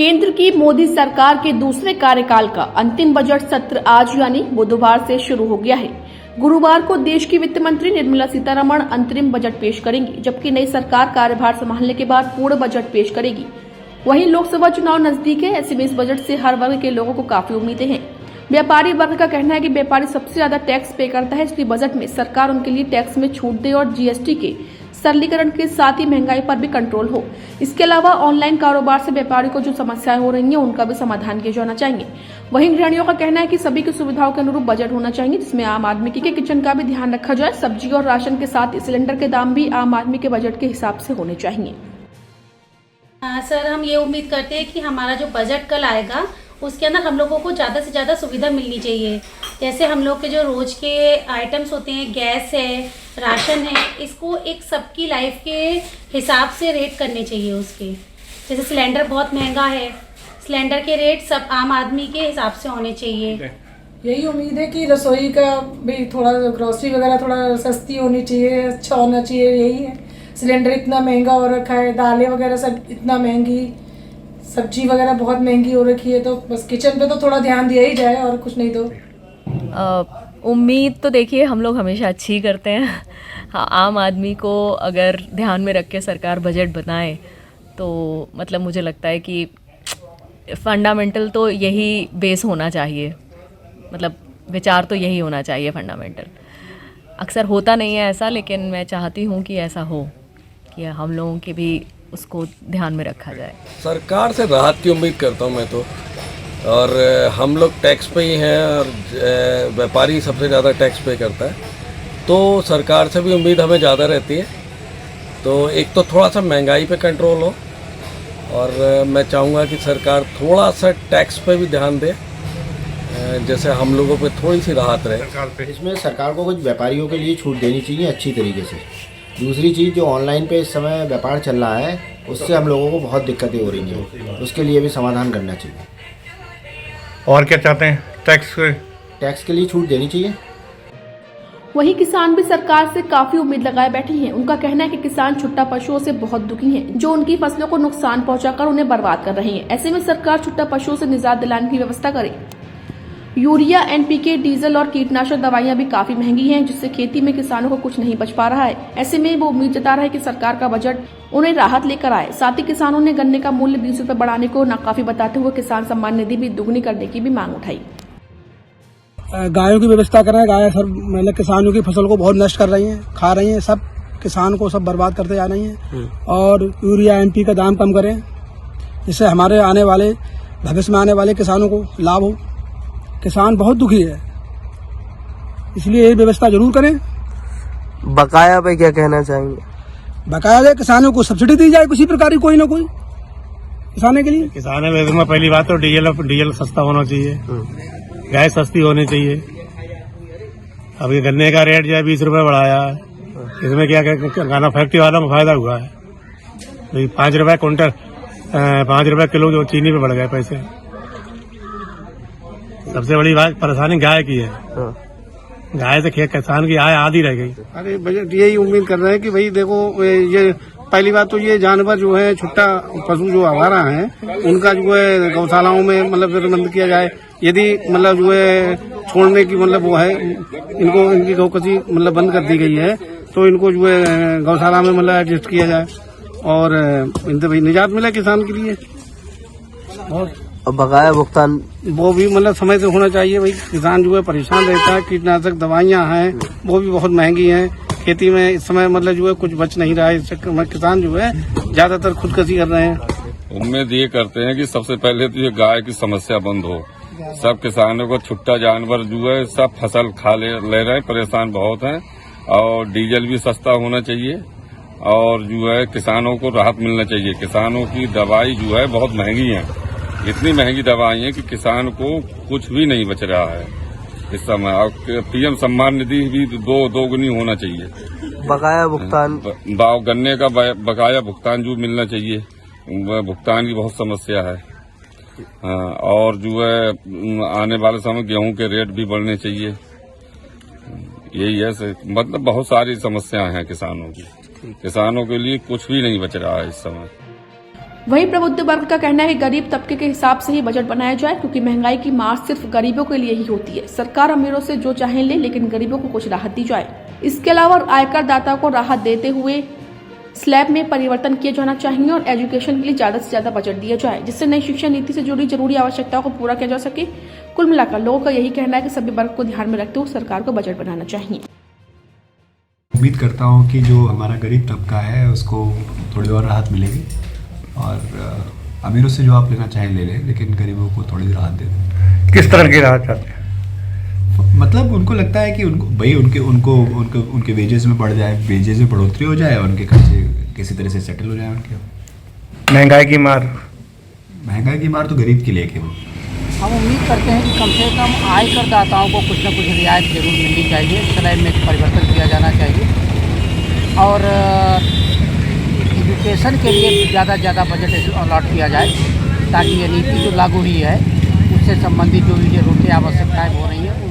केंद्र की मोदी सरकार के दूसरे कार्यकाल का अंतिम बजट सत्र आज यानी बुधवार से शुरू हो गया है। गुरुवार को देश की वित्त मंत्री निर्मला सीतारमण अंतरिम बजट पेश करेंगी, जबकि नई सरकार कार्यभार संभालने के बाद पूर्ण बजट पेश करेगी। वहीं लोकसभा चुनाव नजदीक है, ऐसे में इस बजट से हर वर्ग के लोगों को काफी उम्मीदें हैं। व्यापारी वर्ग का कहना है कि व्यापारी सबसे ज्यादा टैक्स पे करता है, इसलिए बजट में सरकार उनके लिए टैक्स में छूट दे और जीएसटी के सरलीकरण के साथ ही महंगाई पर भी कंट्रोल हो। इसके अलावा ऑनलाइन कारोबार से व्यापारी को जो समस्याएं हो रही हैं उनका भी समाधान किया जाना चाहिए। वहीं गृहिणियों का कहना है कि सभी की सुविधाओं के अनुरूप बजट होना चाहिए, जिसमें आम आदमी के किचन का भी ध्यान रखा जाए। सब्जी और राशन के साथ सिलेंडर के दाम भी आम आदमी के बजट के हिसाब से होने चाहिए। सर, हम ये उम्मीद करते हैं कि हमारा जो बजट कल आएगा उसके अंदर हम लोगों को ज़्यादा से ज़्यादा सुविधा मिलनी चाहिए। जैसे हम लोग के जो रोज़ के आइटम्स होते हैं, गैस है, राशन है, इसको एक सबकी लाइफ के हिसाब से रेट करने चाहिए उसके। जैसे सिलेंडर बहुत महंगा है, सिलेंडर के रेट सब आम आदमी के हिसाब से होने चाहिए। यही उम्मीद है कि रसोई का भी थोड़ा ग्रोसरी वगैरह थोड़ा सस्ती होनी चाहिए, अच्छा होना चाहिए। यही है, सिलेंडर इतना महंगा हो रखा है, दालें वगैरह सब इतना महंगी, सब्जी वगैरह बहुत महंगी हो रखी है, तो बस किचन पे तो थोड़ा ध्यान दिया ही जाए और कुछ नहीं तो। उम्मीद तो देखिए हम लोग हमेशा अच्छी करते हैं। हाँ, आम आदमी को अगर ध्यान में रख के सरकार बजट बनाए तो मतलब मुझे लगता है कि फंडामेंटल तो यही बेस होना चाहिए, मतलब विचार तो यही होना चाहिए फंडामेंटल। अक्सर होता नहीं है ऐसा, लेकिन मैं चाहती हूँ कि ऐसा हो कि हम लोगों के भी उसको ध्यान में रखा जाए। सरकार से राहत की उम्मीद करता हूँ मैं तो, और हम लोग टैक्स पे ही हैं और व्यापारी सबसे ज़्यादा टैक्स पे करता है, तो सरकार से भी उम्मीद हमें ज़्यादा रहती है। तो एक तो थोड़ा सा महंगाई पे कंट्रोल हो, और मैं चाहूँगा कि सरकार थोड़ा सा टैक्स पे भी ध्यान दे, जैसे हम लोगों पे थोड़ी सी राहत रहे। इसमें सरकार को कुछ व्यापारियों के लिए छूट देनी चाहिए अच्छी तरीके से। दूसरी चीज़, जो ऑनलाइन पे इस समय व्यापार चल रहा है उससे हम लोगों को बहुत दिक्कतें हो रही हैं, उसके लिए भी समाधान करना चाहिए। और क्या चाहते हैं? टैक्स के लिए छूट देनी चाहिए। वहीं किसान भी सरकार से काफी उम्मीद लगाए बैठे हैं। उनका कहना है कि किसान छुट्टा पशुओं से बहुत दुखी हैं, जो उनकी फसलों को नुकसान पहुंचाकर उन्हें बर्बाद कर रहे हैं। ऐसे में सरकार छुट्टा पशुओं से निजात दिलाने की व्यवस्था करे। यूरिया, एनपीके, डीजल और कीटनाशक दवाइयां भी काफी महंगी हैं, जिससे खेती में किसानों को कुछ नहीं बच पा रहा है। ऐसे में वो उम्मीद जता रहा है कि सरकार का बजट उन्हें राहत लेकर आए। साथ ही किसानों ने गन्ने का मूल्य 20 रुपए बढ़ाने को नाकाफी बताते हुए किसान सम्मान निधि भी दुगनी करने की भी मांग उठाई। गायों की व्यवस्था करें। गाय सर मतलब किसानों की फसल को बहुत नष्ट कर रही हैं, खा रही हैं, सब किसान को सब बर्बाद करते जा रही हैं। और यूरिया, एनपी का दाम कम करें, जिससे हमारे आने वाले भविष्य में आने वाले किसानों को लाभ हो। किसान बहुत दुखी है, इसलिए ये व्यवस्था जरूर करें। बकाया पे क्या कहना चाहेंगे? बकाया दे, किसानों को सब्सिडी दी जाए किसी प्रकार की, कोई ना कोई किसानों के लिए। किसान में पहली बात तो डीजल सस्ता होना चाहिए, गैस सस्ती होनी चाहिए। अब ये गन्ने का रेट जो है 20 रुपए बढ़ाया है, इसमें क्या गाना फैक्ट्री वालों में फायदा हुआ है। 5 रुपए क्विंटल, 5 रुपए किलो जो चीनी पे बढ़ गए पैसे। सबसे बड़ी बात परेशानी गाय की है। गाय से किसान की आय आधी रह गई। अरे बजट यही उम्मीद कर रहे हैं कि भाई देखो, ये पहली बात तो ये जानवर जो है, छुट्टा पशु जो हमारा है, उनका जो है गौशालाओं में मतलब बंद किया जाए। यदि मतलब जो है छोड़ने की मतलब वो है, इनको इनकी गौकसी मतलब बंद कर दी गई है, तो इनको जो है गौशाला में मतलब एडजस्ट किया जाए और इनसे भाई निजात मिले किसान के लिए। और बकाया भुगतान वो भी मतलब समय से होना चाहिए। भाई किसान जो है परेशान रहता है, कीटनाशक दवाइयाँ हैं वो भी बहुत महंगी हैं। खेती में इस समय मतलब जो है कुछ बच नहीं रहा है, इस चक्कर में किसान जो है ज्यादातर खुदकुशी कर रहे हैं। उम्मीद ये करते हैं कि सबसे पहले तो ये गाय की समस्या बंद हो। सब किसानों को छुट्टा जानवर जो है सब फसल खा ले रहे हैं, परेशान बहुत हैं। और डीजल भी सस्ता होना चाहिए, और जो है किसानों को राहत मिलना चाहिए। किसानों की दवाई जो है बहुत महंगी है, इतनी महंगी दवाई है कि किसान को कुछ भी नहीं बच रहा है इस समय। और पीएम सम्मान निधि भी दोगुनी होना चाहिए। बकाया भुगतान, गन्ने का बकाया भुगतान जो मिलना चाहिए, भुगतान की बहुत समस्या है। और जो है आने वाले समय गेहूं के रेट भी बढ़ने चाहिए। यही है, मतलब बहुत सारी समस्याएं हैं किसानों की। किसानों के लिए कुछ भी नहीं बच रहा है इस समय। वहीं प्रबुद्ध वर्ग का कहना है कि गरीब तबके के हिसाब से ही बजट बनाया जाए, क्योंकि महंगाई की मार सिर्फ गरीबों के लिए ही होती है। सरकार अमीरों से जो चाहे ले, लेकिन गरीबों को कुछ राहत दी जाए। इसके अलावा आयकर दाता को राहत देते हुए स्लैब में परिवर्तन किए जाना चाहिए और एजुकेशन के लिए ज्यादा से ज्यादा बजट दिया जाए, जिससे नई शिक्षा नीति से जुड़ी जरूरी आवश्यकताओं को पूरा किया जा सके। कुल मिलाकर लोगों का यही कहना है कि सभी वर्ग को ध्यान में रखते हुए सरकार को बजट बनाना चाहिए। उम्मीद करता हूँ कि जो हमारा गरीब तबका है उसको थोड़ी और राहत मिलेगी और अमीरों से जो आप लेना चाहें ले लें, लेकिन गरीबों को थोड़ी राहत दे दें। किस तरह की राहत चाहते हैं? मतलब उनको लगता है कि उनको भाई उनके वेजेस में बढ़ जाए, वेजेस में बढ़ोतरी हो जाए और उनके खर्चे किसी तरह से सेटल हो जाए उनके। महंगाई की मार तो गरीब के लिए केवल। हम उम्मीद करते हैं कि कम से कम आयकर दाताओं को कुछ न कुछ रियायत जरूर मिलनी चाहिए, स्लैब में परिवर्तन किया जाना चाहिए और एजुकेशन के लिए ज़्यादा से ज़्यादा बजट अलॉट किया जाए, ताकि ये नीति जो लागू हुई है उससे संबंधित जो जरूरतें आवश्यकताएँ हो रही हैं